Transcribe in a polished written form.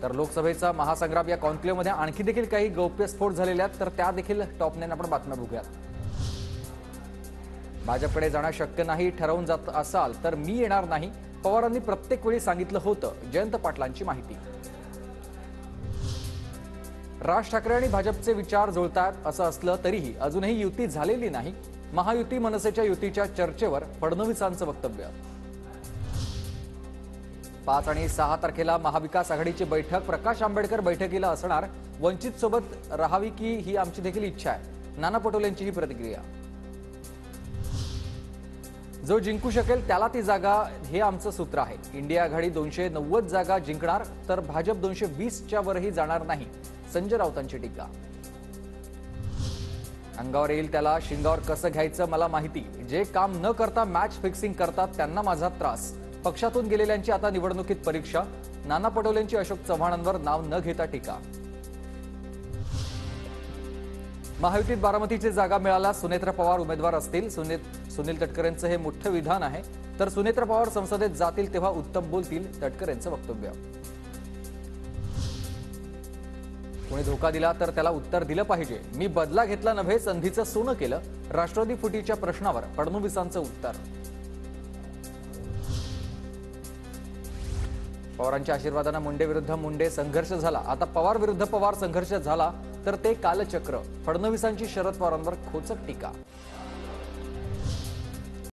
तर लोकसभेचा महासंग्राम या कॉन्क्लेव्हमध्ये आणखी देखील काही गौप्यस्फोट झालेले आहेत, तर त्या देखील टॉप 9 आपण बातम्या बघूयात. भाजपकडे जाणं शक्य नाही ठरवून जात असाल तर मी येणार नाही, पवारांनी प्रत्येक वेळी सांगितलं होतं. जयंत पाटलांची माहिती. राज ठाकरे आणि भाजपचे विचार जुळतात असं असलं तरीही अजूनही युती झालेली नाही. महायुती मनसेच्या युतीच्या चर्चेवर फडणवीसांचं वक्तव्य. 5 आणि 6 तारखेला महाविकास आघाडीची बैठक. प्रकाश आंबेडकर बैठकीला असणार. वंचित सोबत राहावी की ही आमची देखील इच्छा आहे. नाना पटोलेंची ही प्रतिक्रिया. जो जिंकू शकेल त्याला ती जागा, हे आमचं सूत्र आहे. इंडिया आघाडी 290 जागा जिंकणार तर भाजप 220च्या वरही जाणार नाही. संजय राऊतांची टीका. अंगावर येईल त्याला शिंगावर कसं घ्यायचं मला माहिती. जे काम न करता मॅच फिक्सिंग करतात त्यांना माझा त्रास. पक्षातून गेलेल्यांची आता निवडणुकीत परीक्षा. नाना पटोलेंची अशोक चव्हाणांवर नाव न घेता टीका. महायुतीत बारामतीची जागा मिळाला. सुनेत्रा पवार उमेदवार असतील. सुनील तटकरेंचं हे मोठं विधान आहे. तर सुनेत्रा पवार संसदेत जातील तेव्हा उत्तम बोलतील, तटकरेंचं वक्तव्य. कोणी धोका दिला तर त्याला उत्तर दिलं पाहिजे. मी बदला घेतला नव्हे, संधीचं सोनं केलं. राष्ट्रवादी फुटीच्या प्रश्नावर फडणवीसांचं उत्तर. पवारांच्या आशीर्वादानं मुंडे विरुद्ध मुंडे संघर्ष झाला. आता पवार विरुद्ध पवार संघर्ष झाला तर ते कालचक्र. फडणवीसांची शरद पवारांवर खोचक टीका.